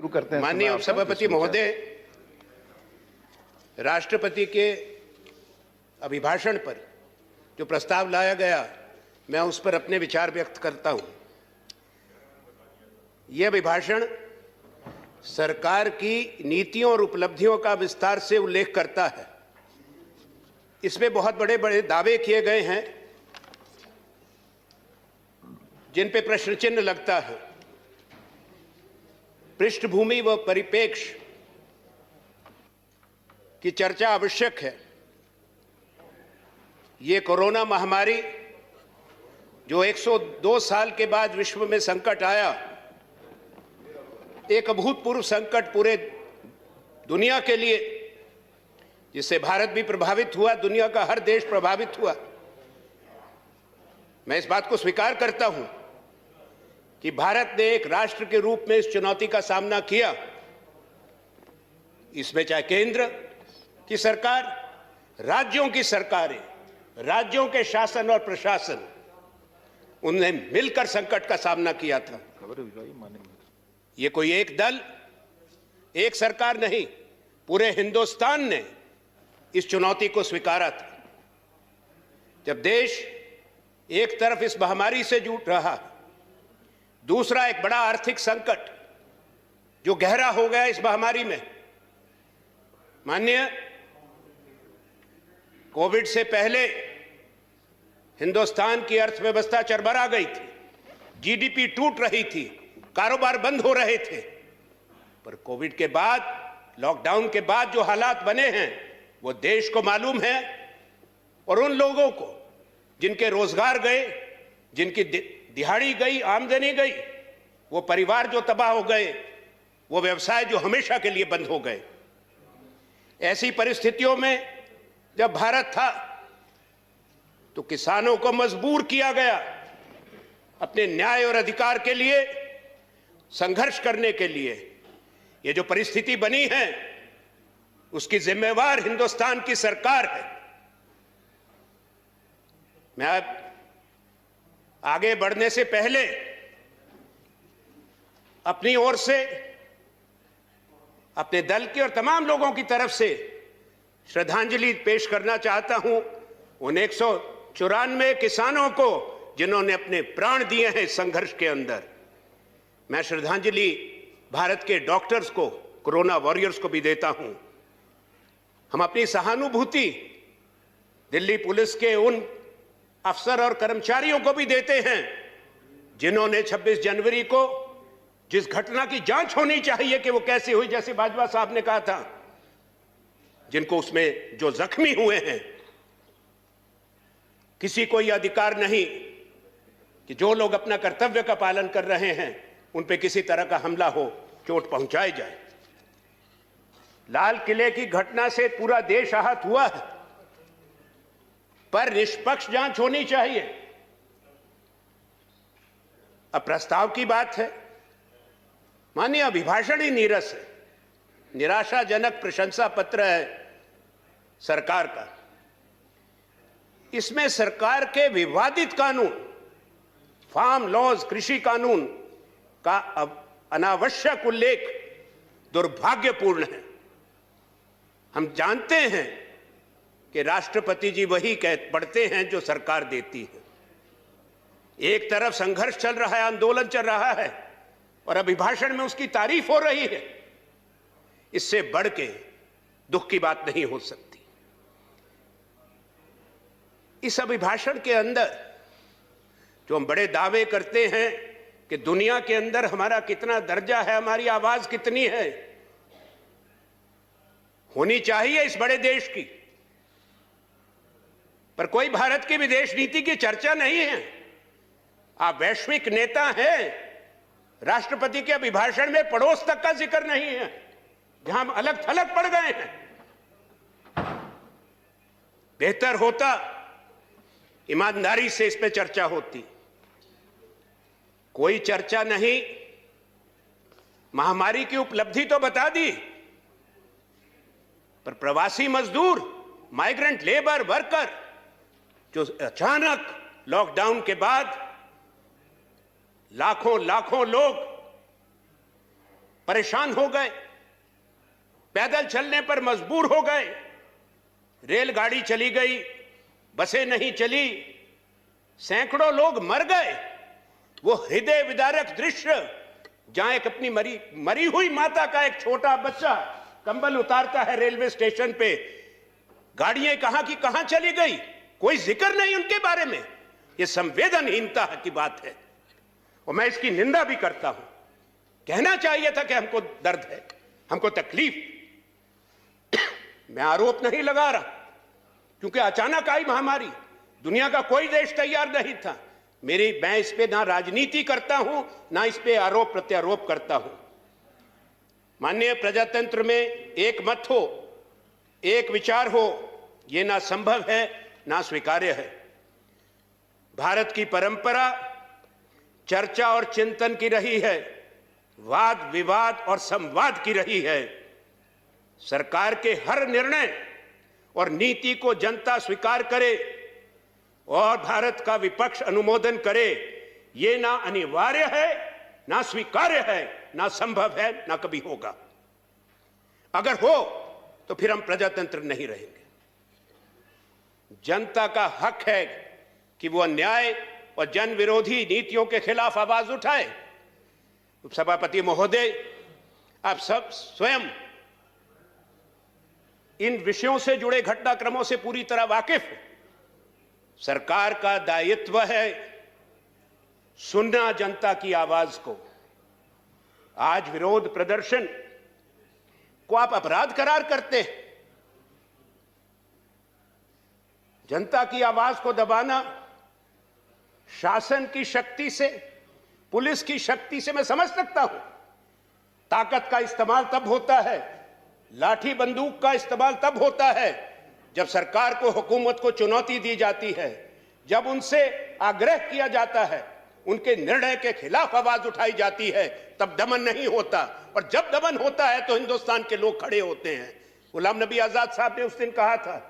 शुरू करते हैं। माननीय उपसभापति महोदय, राष्ट्रपति के अभिभाषण पर जो प्रस्ताव लाया गया, मैं उस पर अपने विचार व्यक्त करता हूं। यह अभिभाषण सरकार की नीतियों और उपलब्धियों का विस्तार से उल्लेख करता है। इसमें बहुत बड़े बड़े दावे किए गए हैं जिन पे प्रश्न चिन्ह लगता है। पृष्ठभूमि व परिप्रेक्ष्य की चर्चा आवश्यक है। ये कोरोना महामारी जो 102 साल के बाद विश्व में संकट आया, एक अभूतपूर्व संकट पूरे दुनिया के लिए, जिससे भारत भी प्रभावित हुआ, दुनिया का हर देश प्रभावित हुआ। मैं इस बात को स्वीकार करता हूं कि भारत ने एक राष्ट्र के रूप में इस चुनौती का सामना किया। इसमें चाहे केंद्र की सरकार, राज्यों की सरकारें, राज्यों के शासन और प्रशासन, उन्होंने मिलकर संकट का सामना किया था। ये कोई एक दल, एक सरकार नहीं, पूरे हिंदुस्तान ने इस चुनौती को स्वीकारा था। जब देश एक तरफ इस महामारी से जूझ रहा, दूसरा एक बड़ा आर्थिक संकट जो गहरा हो गया इस महामारी में। माननीय, कोविड से पहले हिंदुस्तान की अर्थव्यवस्था चरमरा गई थी, जीडीपी टूट रही थी, कारोबार बंद हो रहे थे। पर कोविड के बाद, लॉकडाउन के बाद जो हालात बने हैं वो देश को मालूम है, और उन लोगों को जिनके रोजगार गए, जिनकी दिहाड़ी गई, आमदनी गई, वो परिवार जो तबाह हो गए, वो व्यवसाय जो हमेशा के लिए बंद हो गए। ऐसी परिस्थितियों में जब भारत था तो किसानों को मजबूर किया गया अपने न्याय और अधिकार के लिए संघर्ष करने के लिए। ये जो परिस्थिति बनी है उसकी जिम्मेवार हिंदुस्तान की सरकार है। मैं अब आगे बढ़ने से पहले अपनी ओर से, अपने दल के और तमाम लोगों की तरफ से श्रद्धांजलि पेश करना चाहता हूं उन 194 किसानों को जिन्होंने अपने प्राण दिए हैं इस संघर्ष के अंदर। मैं श्रद्धांजलि भारत के डॉक्टर्स को, कोरोना वॉरियर्स को भी देता हूं। हम अपनी सहानुभूति दिल्ली पुलिस के उन अफसर और कर्मचारियों को भी देते हैं जिन्होंने 26 जनवरी को जिस घटना की जांच होनी चाहिए कि वो कैसे हुई, जैसे बाजवा साहब ने कहा था, जिनको उसमें जो जख्मी हुए हैं, किसी को यह अधिकार नहीं कि जो लोग अपना कर्तव्य का पालन कर रहे हैं उन पे किसी तरह का हमला हो, चोट पहुंचाई जाए। लाल किले की घटना से पूरा देश आहत हुआ है, पर निष्पक्ष जांच होनी चाहिए। अब प्रस्ताव की बात है। माननीय, अभिभाषण ही नीरस है, निराशाजनक प्रशंसा पत्र है सरकार का। इसमें सरकार के विवादित कानून, फार्म लॉज, कृषि कानून का अनावश्यक उल्लेख दुर्भाग्यपूर्ण है। हम जानते हैं कि राष्ट्रपति जी वही पढ़ते हैं जो सरकार देती है। एक तरफ संघर्ष चल रहा है, आंदोलन चल रहा है, और अभिभाषण में उसकी तारीफ हो रही है। इससे बढ़ के दुख की बात नहीं हो सकती। इस अभिभाषण के अंदर जो हम बड़े दावे करते हैं कि दुनिया के अंदर हमारा कितना दर्जा है, हमारी आवाज कितनी है, होनी चाहिए इस बड़े देश की, पर कोई भारत की विदेश नीति की चर्चा नहीं है। आप वैश्विक नेता हैं, राष्ट्रपति के अभिभाषण में पड़ोस तक का जिक्र नहीं है, जहां हम अलग थलग पड़ गए हैं। बेहतर होता ईमानदारी से इस पे चर्चा होती। कोई चर्चा नहीं। महामारी की उपलब्धि तो बता दी, पर प्रवासी मजदूर, माइग्रेंट लेबर वर्कर, जो अचानक लॉकडाउन के बाद लाखों लाखों लोग परेशान हो गए, पैदल चलने पर मजबूर हो गए, रेलगाड़ी चली गई, बसें नहीं चली, सैकड़ों लोग मर गए। वो हृदय विदारक दृश्य जहां एक अपनी मरी हुई माता का एक छोटा बच्चा कंबल उतारता है रेलवे स्टेशन पे, गाड़ियां कहां की कहां चली गई, कोई जिक्र नहीं उनके बारे में। ये संवेदनहीनता की बात है और मैं इसकी निंदा भी करता हूं। कहना चाहिए था कि हमको दर्द है, हमको तकलीफ। मैं आरोप नहीं लगा रहा, क्योंकि अचानक आई महामारी, दुनिया का कोई देश तैयार नहीं था। मैं इस पे ना राजनीति करता हूं, ना इस पे आरोप प्रत्यारोप करता हूं। माननीय प्रजातंत्र में एक मत हो, एक विचार हो, यह ना संभव है ना स्वीकार्य है। भारत की परंपरा चर्चा और चिंतन की रही है, वाद विवाद और संवाद की रही है। सरकार के हर निर्णय और नीति को जनता स्वीकार करे और भारत का विपक्ष अनुमोदन करे, ये ना अनिवार्य है, ना स्वीकार्य है, ना संभव है, ना कभी होगा। अगर हो तो फिर हम प्रजातंत्र नहीं रहेंगे। जनता का हक है कि वो अन्याय और जन विरोधी नीतियों के खिलाफ आवाज उठाए। उपसभापति महोदय, आप सब स्वयं इन विषयों से जुड़े घटनाक्रमों से पूरी तरह वाकिफ हैं। सरकार का दायित्व है सुनना जनता की आवाज को। आज विरोध प्रदर्शन को आप अपराध करार करते हैं। जनता की आवाज को दबाना शासन की शक्ति से, पुलिस की शक्ति से मैं समझ सकता हूं। ताकत का इस्तेमाल तब होता है, लाठी बंदूक का इस्तेमाल तब होता है जब सरकार को, हुकूमत को चुनौती दी जाती है, जब उनसे आग्रह किया जाता है, उनके निर्णय के खिलाफ आवाज उठाई जाती है, तब दमन नहीं होता। और जब दमन होता है तो हिंदुस्तान के लोग खड़े होते हैं। गुलाम नबी आजाद साहब ने उस दिन कहा था,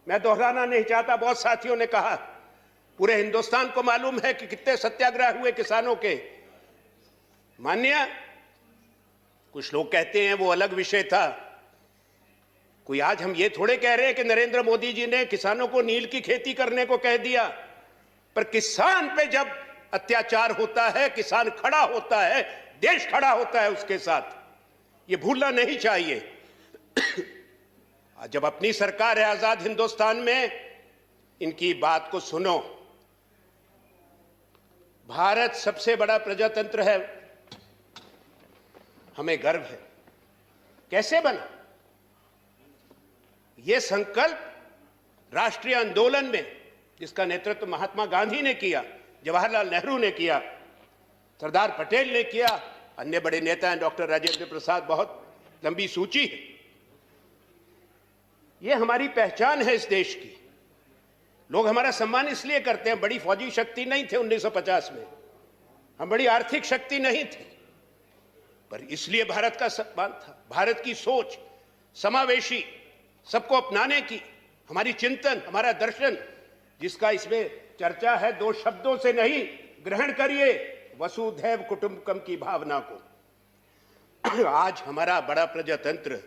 मैं दोहराना नहीं चाहता, बहुत साथियों ने कहा, पूरे हिंदुस्तान को मालूम है कि कितने सत्याग्रह हुए किसानों के। मान्य, कुछ लोग कहते हैं वो अलग विषय था। कोई आज हम ये थोड़े कह रहे हैं कि नरेंद्र मोदी जी ने किसानों को नील की खेती करने को कह दिया, पर किसान पे जब अत्याचार होता है, किसान खड़ा होता है, देश खड़ा होता है उसके साथ। ये भूलना नहीं चाहिए। जब अपनी सरकार है आजाद हिंदुस्तान में, इनकी बात को सुनो। भारत सबसे बड़ा प्रजातंत्र है, हमें गर्व है। कैसे बना? यह संकल्प राष्ट्रीय आंदोलन में, जिसका नेतृत्व महात्मा गांधी ने किया, जवाहरलाल नेहरू ने किया, सरदार पटेल ने किया, अन्य बड़े नेता हैं, डॉक्टर राजेंद्र प्रसाद, बहुत लंबी सूची है। यह हमारी पहचान है इस देश की। लोग हमारा सम्मान इसलिए करते हैं, बड़ी फौजी शक्ति नहीं थे 1950 में, हम बड़ी आर्थिक शक्ति नहीं थे, पर इसलिए भारत का सम्मान था। भारत की सोच समावेशी, सबको अपनाने की, हमारी चिंतन, हमारा दर्शन, जिसका इसमें चर्चा है, दो शब्दों से नहीं, ग्रहण करिए वसुधैव कुटुंबकम की भावना को। आज हमारा बड़ा प्रजातंत्र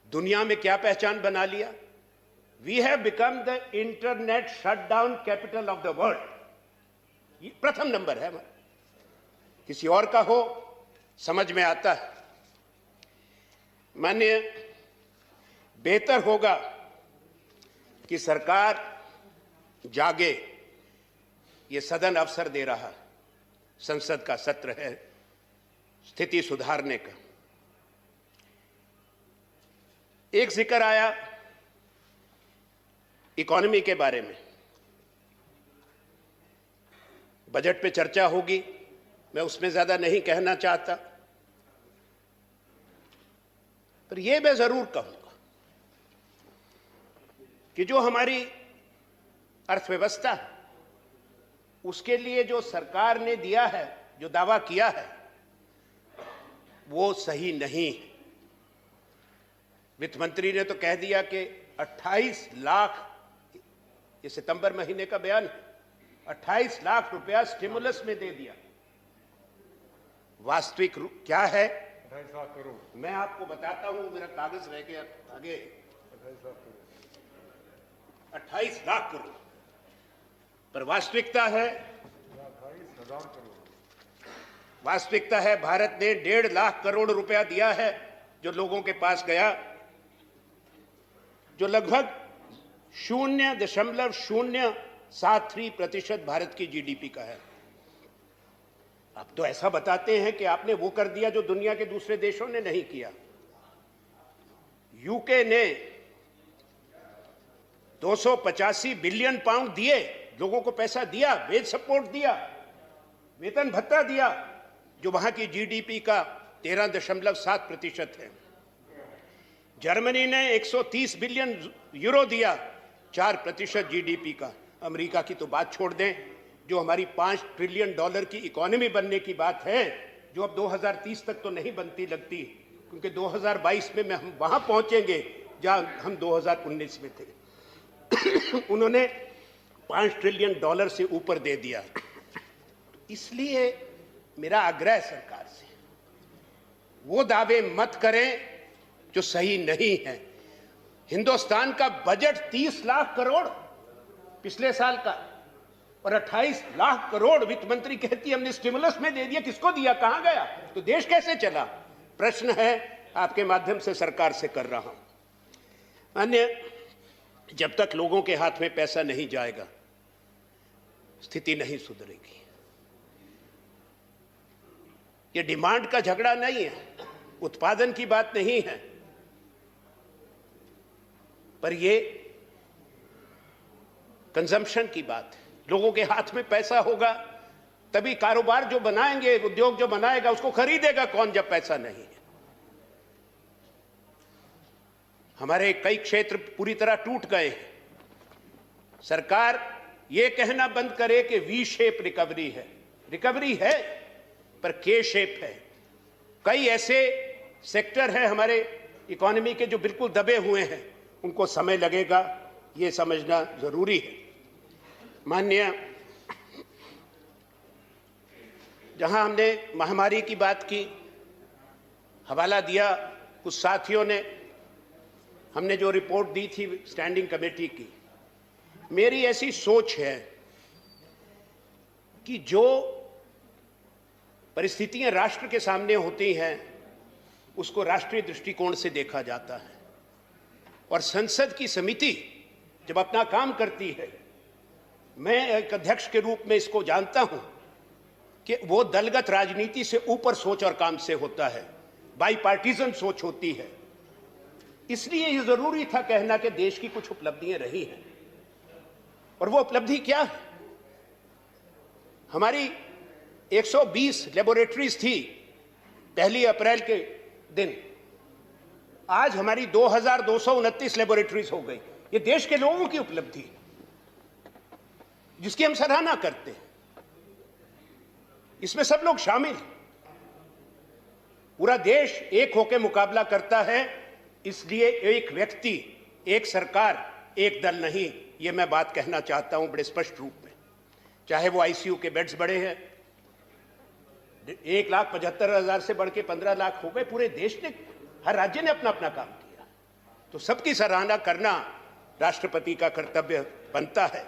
दुनिया में क्या पहचान बना लिया? We have become the internet shutdown capital of the world. ये प्रथम नंबर है हमारा। किसी और का हो समझ में आता है। माननीय, बेहतर होगा कि सरकार जागे। ये सदन अवसर दे रहा है, संसद का सत्र है स्थिति सुधारने का। एक जिक्र आया इकोनॉमी के बारे में, बजट पे चर्चा होगी, मैं उसमें ज्यादा नहीं कहना चाहता, पर यह मैं जरूर कहूंगा कि जो हमारी अर्थव्यवस्था है, उसके लिए जो सरकार ने दिया है, जो दावा किया है, वो सही नहीं है। वित्त मंत्री ने तो कह दिया कि 28 लाख, ये सितंबर महीने का बयान है, 28 लाख रुपया स्टिमुलस में दे दिया। वास्तविक क्या है 28 लाख करोड़। मैं आपको बताता हूं, मेरा कागज रह गया आगे। 28 लाख करोड़, पर वास्तविकता है 28,000 करोड़। वास्तविकता है भारत ने 1.5 लाख करोड़ रुपया दिया है जो लोगों के पास गया, जो लगभग 0.073% भारत की जीडीपी का है। आप तो ऐसा बताते हैं कि आपने वो कर दिया जो दुनिया के दूसरे देशों ने नहीं किया। यूके ने 285 बिलियन पाउंड दिए, लोगों को पैसा दिया, वेज सपोर्ट दिया, वेतन भत्ता दिया, जो वहां की जीडीपी का 13.7% है। जर्मनी ने 130 बिलियन यूरो दिया, 4% जीडीपी का। अमेरिका की तो बात छोड़ दें, जो हमारी $5 ट्रिलियन की इकोनॉमी बनने की बात है, जो अब 2030 तक तो नहीं बनती लगती, क्योंकि 2022 में हम वहां पहुंचेंगे जहां हम 2019 में थे। उन्होंने $5 ट्रिलियन से ऊपर दे दिया। इसलिए मेरा आग्रह सरकार से, वो दावे मत करें जो सही नहीं है। हिंदुस्तान का बजट 30 लाख करोड़ पिछले साल का, और 28 लाख करोड़ वित्त मंत्री कहती हमने स्टिमुलस में दे दिया। किसको दिया, कहां गया? तो देश कैसे चला? प्रश्न है, आपके माध्यम से सरकार से कर रहा हूं। अन्य, जब तक लोगों के हाथ में पैसा नहीं जाएगा, स्थिति नहीं सुधरेगी। ये डिमांड का झगड़ा नहीं है, उत्पादन की बात नहीं है, पर ये कंजम्पशन की बात है। लोगों के हाथ में पैसा होगा तभी कारोबार जो बनाएंगे, उद्योग जो बनाएगा, उसको खरीदेगा कौन जब पैसा नहीं है। हमारे कई क्षेत्र पूरी तरह टूट गए हैं। सरकार ये कहना बंद करे कि वी शेप रिकवरी है। रिकवरी है पर के शेप है। कई ऐसे सेक्टर हैं हमारे इकोनॉमी के जो बिल्कुल दबे हुए हैं, उनको समय लगेगा, ये समझना जरूरी है। माननीय, जहां हमने महामारी की बात की, हवाला दिया कुछ साथियों ने, हमने जो रिपोर्ट दी थी स्टैंडिंग कमेटी की, मेरी ऐसी सोच है कि जो परिस्थितियां राष्ट्र के सामने होती हैं उसको राष्ट्रीय दृष्टिकोण से देखा जाता है, और संसद की समिति जब अपना काम करती है, मैं एक अध्यक्ष के रूप में इसको जानता हूं कि वो दलगत राजनीति से ऊपर सोच और काम से होता है, बाईपार्टीजन सोच होती है। इसलिए ये जरूरी था कहना कि देश की कुछ उपलब्धियां रही हैं, और वो उपलब्धि क्या है? हमारी 120 लेबोरेटरीज थी 1 अप्रैल के दिन, आज हमारी 2229 लेबोरेटरीज हो गई। ये देश के लोगों की उपलब्धि है, जिसकी हम सराहना करते हैं। इसमें सब लोग शामिल हैं, पूरा देश एक होकर मुकाबला करता है। इसलिए एक व्यक्ति, एक सरकार, एक दल नहीं, ये मैं बात कहना चाहता हूं बड़े स्पष्ट रूप में। चाहे वो आईसीयू के बेड्स बड़े हैं, 1,75,000 से बढ़ के 15 लाख हो गए। पूरे देश ने, हर राज्य ने अपना अपना काम किया, तो सबकी सराहना करना राष्ट्रपति का कर्तव्य बनता है।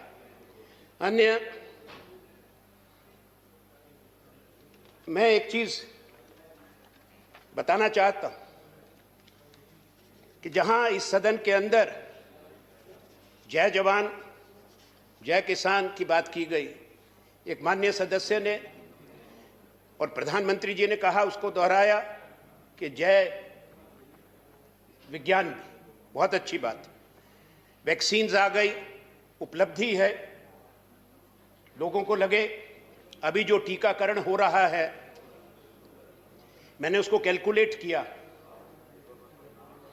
अन्य, मैं एक चीज बताना चाहता हूं कि जहां इस सदन के अंदर जय जवान जय किसान की बात की गई, एक माननीय सदस्य ने और प्रधानमंत्री जी ने कहा, उसको दोहराया कि जय विज्ञान भी, बहुत अच्छी बात। वैक्सीन्स आ गई, उपलब्धि है, लोगों को लगे। अभी जो टीकाकरण हो रहा है, मैंने उसको कैलकुलेट किया,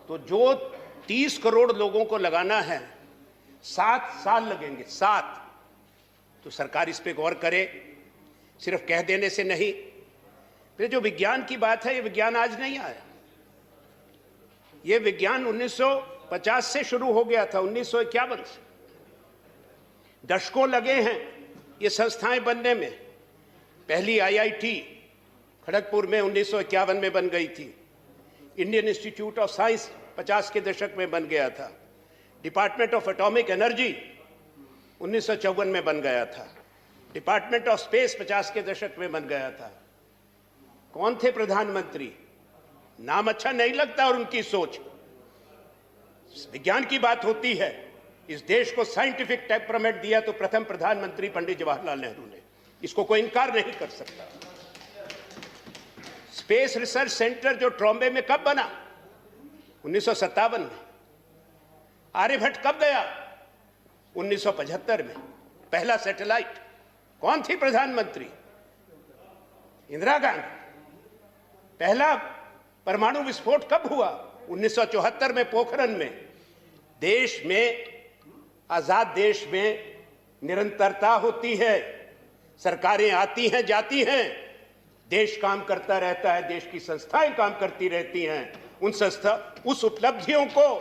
तो जो 30 करोड़ लोगों को लगाना है, 7 साल लगेंगे, 7। तो सरकार इस पे गौर करे, सिर्फ कह देने से नहीं। फिर जो विज्ञान की बात है, ये विज्ञान आज नहीं आया, ये विज्ञान 1950 से शुरू हो गया था, 1951 से। दशकों लगे हैं ये संस्थाएं बनने में। पहली आईआईटी खड़गपुर में 1951 में बन गई थी। इंडियन इंस्टीट्यूट ऑफ साइंस 50 के दशक में बन गया था। डिपार्टमेंट ऑफ एटॉमिक एनर्जी 1954 में बन गया था। डिपार्टमेंट ऑफ स्पेस 50 के दशक में बन गया था। कौन थे प्रधानमंत्री? नाम अच्छा नहीं लगता और उनकी सोच। विज्ञान की बात होती है। इस देश को साइंटिफिक टेम्परामेंट दिया तो प्रथम प्रधानमंत्री पंडित जवाहरलाल नेहरू ने। इसको कोई इनकार नहीं कर सकता। स्पेस रिसर्च सेंटर जो ट्रॉम्बे में कब बना? 1957 में। आर्यभट्ट कब गया? 1975 में। पहला सैटेलाइट। कौन थी प्रधानमंत्री? इंदिरा गांधी। पहला परमाणु विस्फोट कब हुआ? 1974 में पोखरण में। देश में, आजाद देश में निरंतरता होती है। सरकारें आती हैं, जाती हैं, देश काम करता रहता है, देश की संस्थाएं काम करती रहती हैं। उस उपलब्धियों को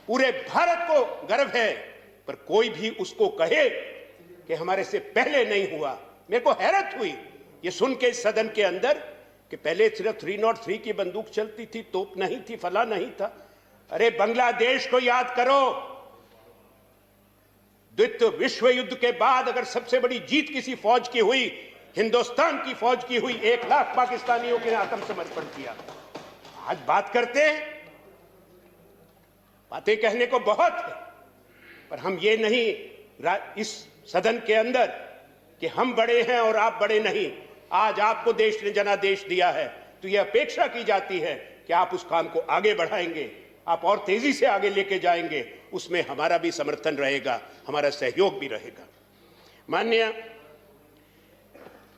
पूरे भारत को गर्व है, पर कोई भी उसको कहे कि हमारे से पहले नहीं हुआ। मेरे को हैरत हुई ये सुन के सदन के अंदर कि पहले सिर्फ 303 की बंदूक चलती थी, तोप नहीं थी, फला नहीं था। अरे बांग्लादेश को याद करो। द्वितीय विश्व युद्ध के बाद अगर सबसे बड़ी जीत किसी फौज की हुई, हिंदुस्तान की फौज की हुई। 1 लाख पाकिस्तानियों के आत्मसमर्पण किया। आज बात करते हैं, बातें कहने को बहुत है, पर हम ये नहीं इस सदन के अंदर कि हम बड़े हैं और आप बड़े नहीं। आज आपको देश ने जनादेश दिया है तो यह अपेक्षा की जाती है कि आप उस काम को आगे बढ़ाएंगे, आप और तेजी से आगे लेके जाएंगे। उसमें हमारा भी समर्थन रहेगा, हमारा सहयोग भी रहेगा। माननीय,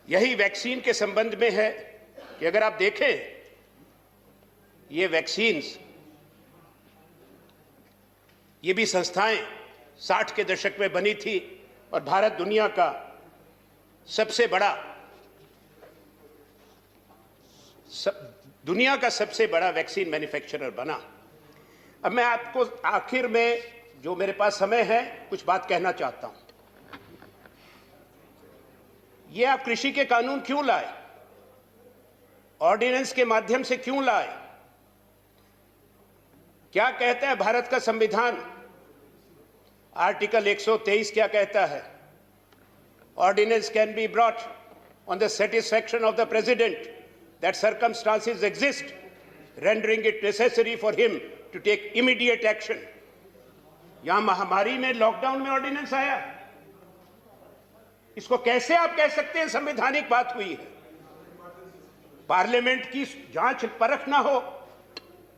यही वैक्सीन के संबंध में है कि अगर आप देखें ये वैक्सीन्स, ये भी संस्थाएं 60 के दशक में बनी थी और भारत दुनिया का सबसे बड़ा वैक्सीन मैन्युफैक्चरर बना। अब मैं आपको आखिर में जो मेरे पास समय है कुछ बात कहना चाहता हूं। ये आप कृषि के कानून क्यों लाए? ऑर्डिनेंस के माध्यम से क्यों लाए? क्या कहता है भारत का संविधान? आर्टिकल 123 क्या कहता है? Ordinance can be brought on the satisfaction of the president that circumstances exist rendering it necessary for him to take immediate action। यहां महामारी में, लॉकडाउन में ऑर्डिनेंस आया। इसको कैसे आप कह सकते हैं संवैधानिक बात हुई है? पार्लियामेंट की जांच परख ना हो,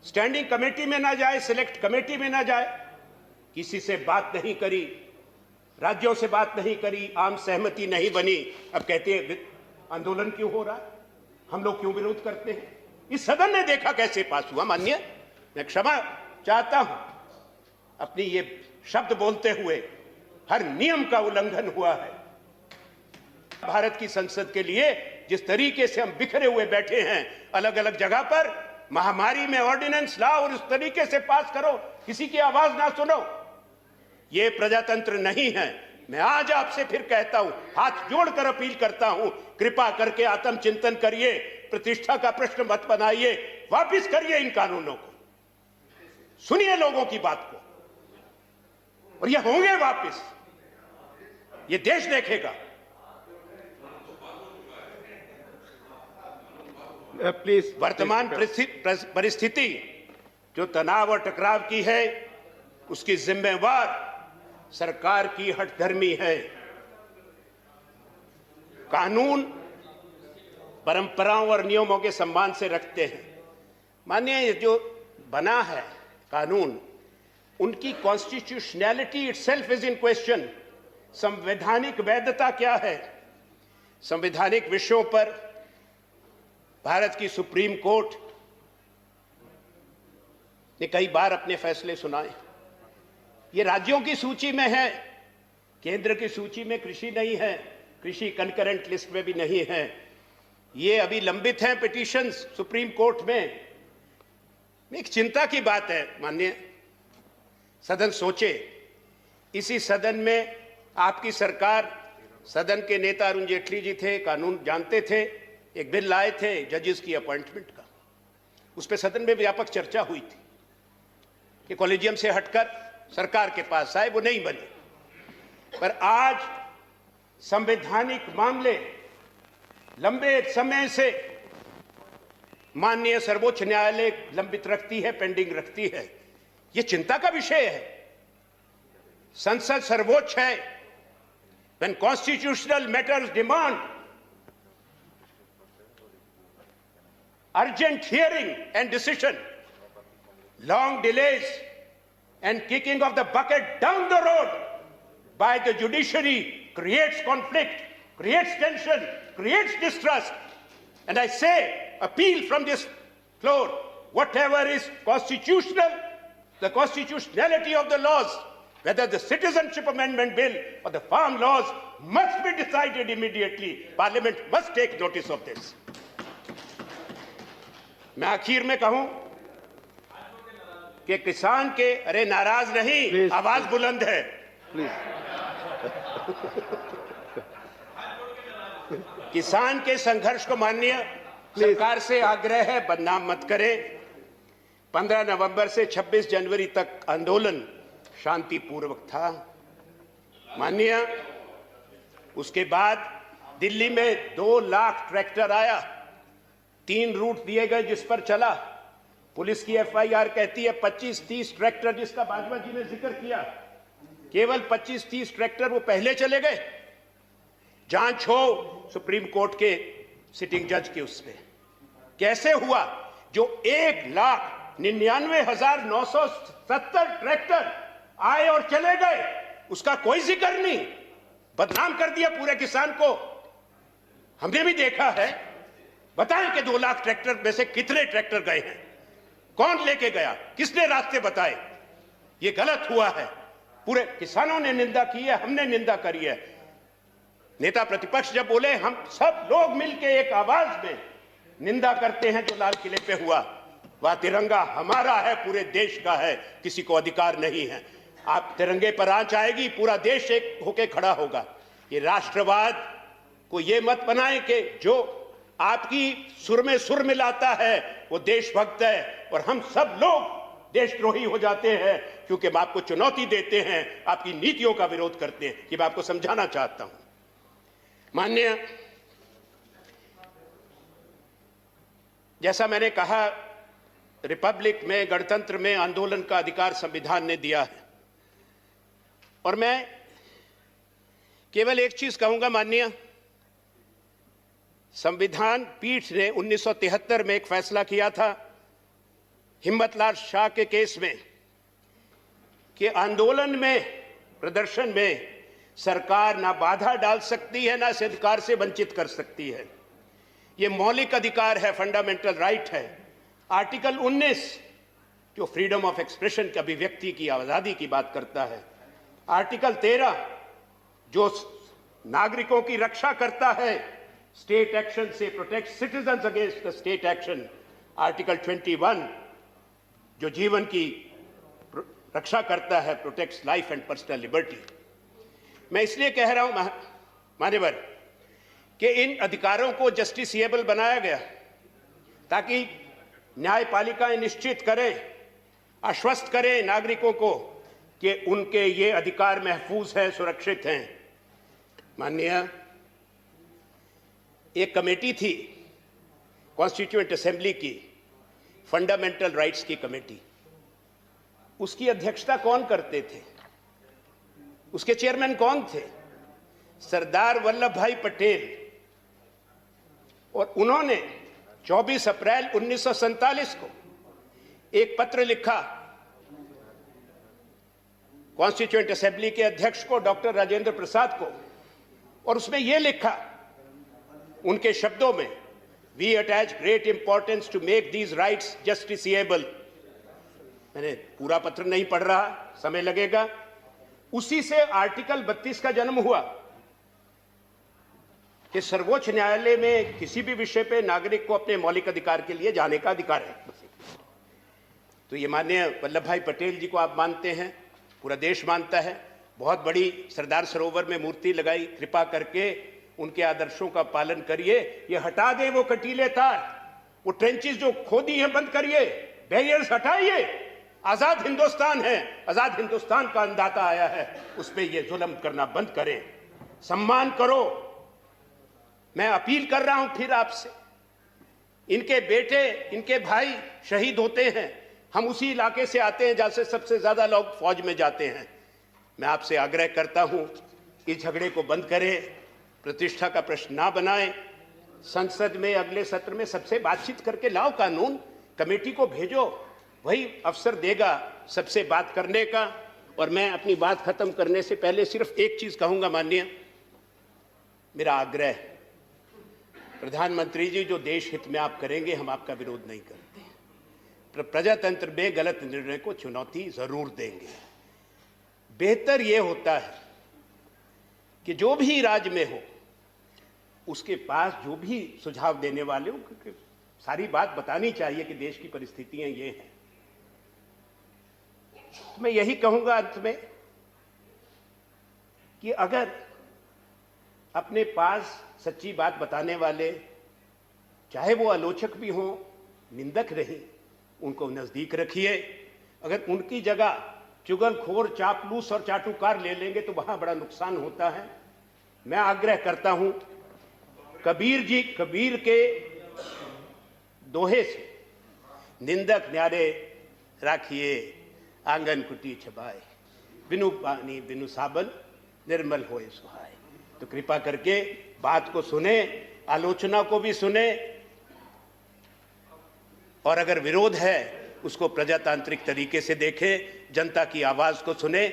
स्टैंडिंग कमेटी में ना जाए, सिलेक्ट कमेटी में ना जाए, किसी से बात नहीं करी, राज्यों से बात नहीं करी, आम सहमति नहीं बनी। अब कहते हैं आंदोलन क्यों हो रहा है, हम लोग क्यों विरोध करते हैं? इस सदन ने देखा कैसे पास हुआ। माननीय, मैं क्षमा चाहता हूं अपनी ये शब्द बोलते हुए, हर नियम का उल्लंघन हुआ है। भारत की संसद के लिए जिस तरीके से हम बिखरे हुए बैठे हैं अलग अलग जगह पर, महामारी में ऑर्डिनेंस लाओ और उस तरीके से पास करो, किसी की आवाज ना सुनो, ये प्रजातंत्र नहीं है। मैं आज आपसे फिर कहता हूं, हाथ जोड़कर अपील करता हूं, कृपा करके आत्मचिंतन करिए, प्रतिष्ठा का प्रश्न मत बनाइए, वापस करिए इन कानूनों को, सुनिए लोगों की बात को, और ये होंगे वापस, ये देश देखेगा। प्लीज। वर्तमान परिस्थिति जो तनाव और टकराव की है, उसकी जिम्मेवार सरकार की हठधर्मी है। कानून परंपराओं और नियमों के सम्मान से रखते हैं। मानिए, जो बना है कानून, उनकी constitutionality itself is in question. संवैधानिक वैधता क्या है? संवैधानिक विषयों पर भारत की सुप्रीम कोर्ट ने कई बार अपने फैसले सुनाए। ये राज्यों की सूची में है, केंद्र की सूची में कृषि नहीं है, कृषि कंकरेंट लिस्ट में भी नहीं है। ये अभी लंबित हैं पिटीशंस सुप्रीम कोर्ट में। एक चिंता की बात है माननीय, सदन सोचे, इसी सदन में आपकी सरकार, सदन के नेता अरुण जेटली जी थे, कानून जानते थे, एक बिल लाए थे जजेस की अपॉइंटमेंट का, उस पर सदन में व्यापक चर्चा हुई थी कि कॉलेजियम से हटकर सरकार के पास आए, वो नहीं बने। पर आज संवैधानिक मामले लंबे समय से माननीय सर्वोच्च न्यायालय लंबित रखती है, पेंडिंग रखती है। यह चिंता का विषय है। संसद सर्वोच्च है। When constitutional matters demand urgent hearing and decision, long delays and kicking of the bucket down the road by the judiciary creates conflict, creates tension, creates distrust. And I say, appeal from this floor, whatever is constitutional, the constitutionality of the laws, whether the Citizenship Amendment Bill or the farm laws, must be decided immediately. Parliament must take notice of this. मैं आखिर में कहूं कि किसान के, अरे नाराज नहीं, आवाज बुलंद है। किसान के संघर्ष को माननीय सरकार से आग्रह है, बदनाम मत करें। 15 नवंबर से 26 जनवरी तक आंदोलन शांतिपूर्वक था माननीय। उसके बाद दिल्ली में 2 लाख ट्रैक्टर आया, 3 रूट दिए गए जिस पर चला। पुलिस की एफआईआर कहती है 25-30 ट्रैक्टर, जिसका बाजवा जी ने जिक्र किया, केवल 25-30 ट्रैक्टर वो पहले चले गए। जांच हो सुप्रीम कोर्ट के सिटिंग जज के उसमें कैसे हुआ जो 1,99,970 ट्रैक्टर आए और चले गए, उसका कोई जिक्र नहीं। बदनाम कर दिया पूरे किसान को। हमने भी देखा है। बताएं कि 2 लाख ट्रैक्टर में से कितने ट्रैक्टर गए हैं, कौन लेके गया, किसने रास्ते बताए। ये गलत हुआ है। पूरे किसानों ने निंदा की है, हमने निंदा करी है। नेता प्रतिपक्ष जब बोले, हम सब लोग मिलकर एक आवाज में निंदा करते हैं जो लाल किले पे हुआ। वह तिरंगा हमारा है, पूरे देश का है, किसी को अधिकार नहीं है। आप तिरंगे पर आंच आएगी, पूरा देश एक होके खड़ा होगा। ये राष्ट्रवाद को ये मत बनाएं कि जो आपकी सुर में सुर मिलाता है वो देशभक्त है और हम सब लोग देशद्रोही हो जाते हैं क्योंकि हम आपको चुनौती देते हैं, आपकी नीतियों का विरोध करते हैं। ये मैं आपको समझाना चाहता हूं। माननीय, जैसा मैंने कहा, रिपब्लिक में, गणतंत्र में आंदोलन का अधिकार संविधान ने दिया है। और मैं केवल एक चीज कहूंगा माननीय, संविधान पीठ ने 1973 में एक फैसला किया था हिम्मतलाल शाह के केस में कि आंदोलन में, प्रदर्शन में सरकार ना बाधा डाल सकती है, ना इस अधिकार से वंचित कर सकती है। ये मौलिक अधिकार है, फंडामेंटल राइट है। आर्टिकल 19 जो फ्रीडम ऑफ एक्सप्रेशन की, अभिव्यक्ति की आजादी की बात करता है। आर्टिकल 13 जो नागरिकों की रक्षा करता है स्टेट एक्शन से, protect citizens against the state action. Article 21 जो जीवन की रक्षा करता है, protects life and personal liberty. मैं इसलिए कह रहा हूं मान्यवर कि इन अधिकारों को जस्टिसिएबल बनाया गया ताकि न्यायपालिकाएं निश्चित करें, आश्वस्त करें नागरिकों को कि उनके ये अधिकार महफूज हैं, सुरक्षित हैं। माननीय, एक कमेटी थी कॉन्स्टिट्यूएंट असेंबली की, फंडामेंटल राइट्स की कमेटी। उसकी अध्यक्षता कौन करते थे, उसके चेयरमैन कौन थे? सरदार वल्लभ भाई पटेल। और उन्होंने 24 अप्रैल 1947 को एक पत्र लिखा कॉन्स्टिट्यूएंट असेंबली के अध्यक्ष को, डॉक्टर राजेंद्र प्रसाद को, और उसमें यह लिखा उनके शब्दों में, we attach great importance to make these rights justiciable. मैंने पूरा पत्र नहीं पढ़ रहा, समय लगेगा। उसी से आर्टिकल 32 का जन्म हुआ कि सर्वोच्च न्यायालय में किसी भी विषय पे नागरिक को अपने मौलिक अधिकार के लिए जाने का अधिकार है। तो ये माननीय वल्लभ भाई पटेल जी को आप मानते हैं, पूरा देश मानता है। बहुत बड़ी सरदार सरोवर में मूर्ति लगाई, कृपा करके उनके आदर्शों का पालन करिए। ये हटा दे वो कटीले तार, वो ट्रेंचेस जो खोदी हैं बंद करिए, बैरियर्स हटाइए। आजाद हिंदुस्तान है, आजाद हिंदुस्तान का अंदाता आया है, उस पर ये जुल्म करना बंद करें, सम्मान करो। मैं अपील कर रहा हूं फिर आपसे, इनके बेटे इनके भाई शहीद होते हैं, हम उसी इलाके से आते हैं जहां से सबसे ज्यादा लोग फौज में जाते हैं। मैं आपसे आग्रह करता हूं इस झगड़े को बंद करें, प्रतिष्ठा का प्रश्न ना बनाएं। संसद में अगले सत्र में सबसे बातचीत करके लाओ कानून, कमेटी को भेजो, वही अवसर देगा सबसे बात करने का। और मैं अपनी बात खत्म करने से पहले सिर्फ एक चीज कहूंगा माननीय, मेरा आग्रह, प्रधानमंत्री जी जो देश हित में आप करेंगे हम आपका विरोध नहीं करते, प्रजातंत्र में गलत निर्णय को चुनौती जरूर देंगे। बेहतर यह होता है कि जो भी राज्य में हो उसके पास जो भी सुझाव देने वाले हो, क्योंकि सारी बात बतानी चाहिए कि देश की परिस्थितियां ये हैं। तो मैं यही कहूंगा अंत में कि अगर अपने पास सच्ची बात बताने वाले, चाहे वो आलोचक भी हों, निंदक रही, उनको नजदीक रखिए। अगर उनकी जगह चुगलखोर, चापलूस और चाटुकार ले लेंगे तो वहां बड़ा नुकसान होता है। मैं आग्रह करता हूं, कबीर के दोहे से, निंदक न्यारे राखिए आंगन कुटी छबाए, बिनु पानी बिनु साबन निर्मल होए सुहाए। तो कृपा करके बात को सुने, आलोचना को भी सुने, और अगर विरोध है उसको प्रजातांत्रिक तरीके से देखें, जनता की आवाज को सुने।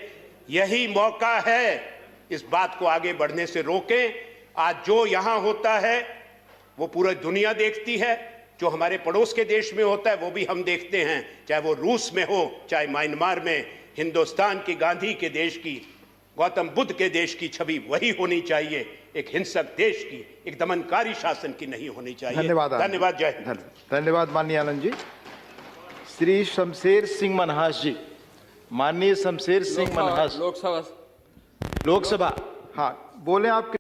यही मौका है, इस बात को आगे बढ़ने से रोकें। आज जो यहां होता है वो पूरी दुनिया देखती है, जो हमारे पड़ोस के देश में होता है वो भी हम देखते हैं, चाहे वो रूस में हो, चाहे म्यांमार में। हिंदुस्तान की, गांधी के देश की, गौतम बुद्ध के देश की छवि वही होनी चाहिए, एक हिंसक देश की, एक दमनकारी शासन की नहीं होनी चाहिए। धन्यवाद। जय हिंद। धन्यवाद माननीय आनंद जी। श्री शमशेर सिंह मनहास जी, माननीय शमशेर सिंह मनहास, लोकसभा। हाँ बोले, आप